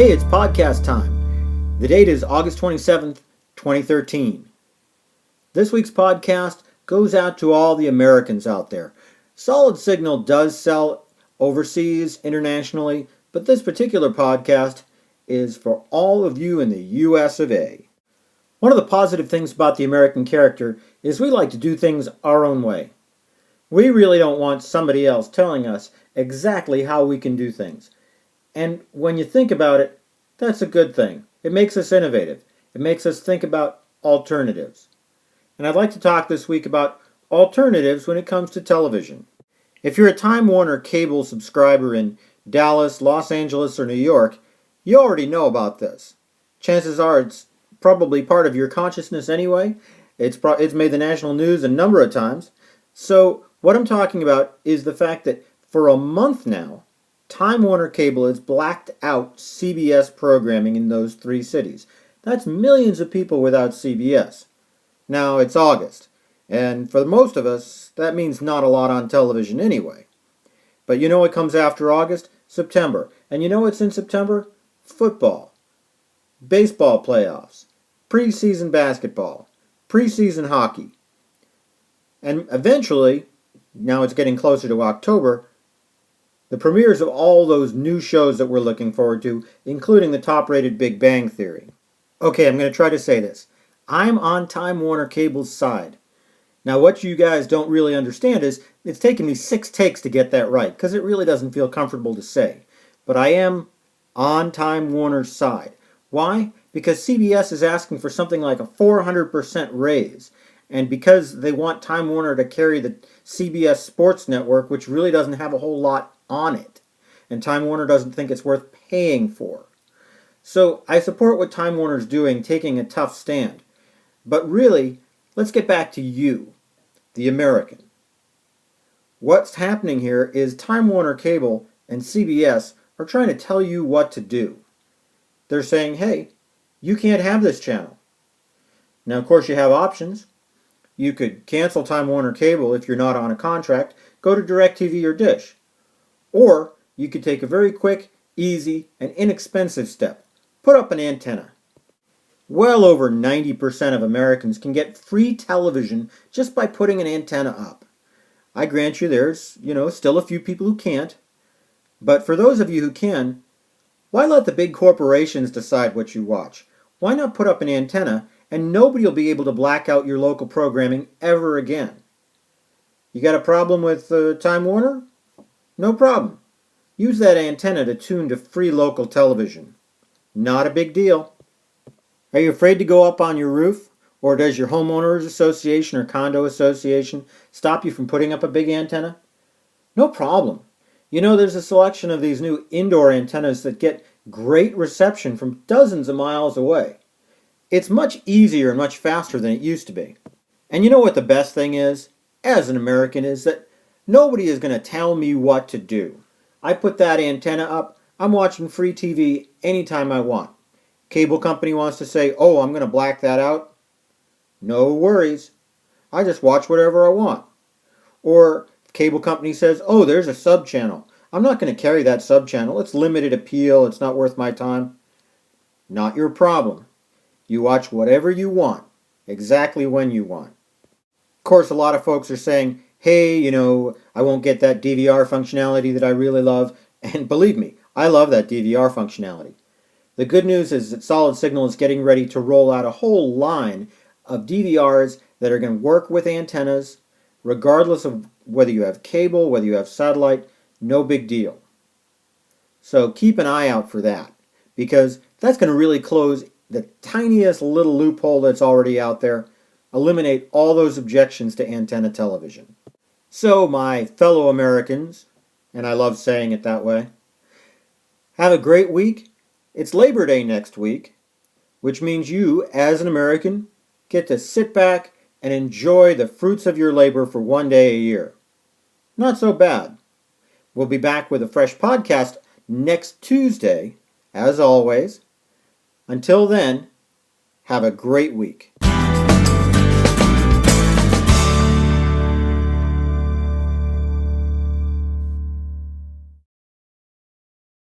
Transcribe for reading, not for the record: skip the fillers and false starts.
Hey, it's podcast time. The date is August 27th, 2013. This week's podcast goes out to all the Americans out there. Solid Signal does sell overseas, internationally, but this particular podcast is for all of you in the US of A. One of the positive things about the American character is we like to do things our own way. We really don't want somebody else telling us exactly how we can do things. And when you think about it, that's a good thing. It makes us innovative. It makes us think about alternatives. And I'd like to talk this week about alternatives when it comes to television. If you're a Time Warner cable subscriber in Dallas, Los Angeles, or New York, you already know about this. Chances are it's probably part of your consciousness anyway. It's made the national news a number of times. So what I'm talking about is the fact that for a month now, Time Warner Cable has blacked out CBS programming in those three cities. That's millions of people without CBS. Now, it's August, and for most of us, that means not a lot on television anyway. But you know what comes after August? September. And you know what's in September? Football, baseball playoffs, preseason basketball, preseason hockey. And eventually, now it's getting closer to October, the premieres of all those new shows that we're looking forward to, including the top-rated Big Bang Theory. Okay, I'm going to try to say this. I'm on Time Warner Cable's side. Now, what you guys don't really understand is it's taken me 6 takes to get that right, because it really doesn't feel comfortable to say. But I am on Time Warner's side. Why? Because CBS is asking for something like a 400% raise. And because they want Time Warner to carry the CBS Sports Network, which really doesn't have a whole lot on it. And Time Warner doesn't think it's worth paying for. So I support what Time Warner's doing, taking a tough stand. But really, let's get back to you, the American. What's happening here is Time Warner Cable and CBS are trying to tell you what to do. They're saying, hey, you can't have this channel. Now, of course, you have options. You could cancel Time Warner Cable if you're not on a contract, go to DirecTV or Dish. Or you could take a very quick, easy, and inexpensive step. Put up an antenna. Well over 90% of Americans can get free television just by putting an antenna up. I grant you there's, still a few people who can't. But for those of you who can, why let the big corporations decide what you watch? Why not put up an antenna and nobody will be able to black out your local programming ever again? You got a problem with Time Warner? No problem. Use that antenna to tune to free local television. Not a big deal. Are you afraid to go up on your roof? Or does your homeowners association or condo association stop you from putting up a big antenna? No problem. There's a selection of these new indoor antennas that get great reception from dozens of miles away. It's much easier and much faster than it used to be. And you know what the best thing is, as an American, is that nobody is going to tell me what to do. I put that antenna up, I'm watching free TV anytime I want. Cable company wants to say, oh, I'm going to black that out. No worries. I just watch whatever I want. Or cable company says, oh, there's a sub-channel. I'm not going to carry that sub-channel. It's limited appeal. It's not worth my time. Not your problem. You watch whatever you want, exactly when you want. Of course, a lot of folks are saying, hey, I won't get that DVR functionality that I really love. And believe me, I love that DVR functionality. The good news is that Solid Signal is getting ready to roll out a whole line of DVRs that are going to work with antennas, regardless of whether you have cable, whether you have satellite, no big deal. So keep an eye out for that, because that's going to really close the tiniest little loophole that's already out there, eliminate all those objections to antenna television. So, my fellow Americans, and I love saying it that way, have a great week. It's Labor Day next week, which means you, as an American, get to sit back and enjoy the fruits of your labor for one day a year. Not so bad. We'll be back with a fresh podcast next Tuesday, as always. Until then, have a great week.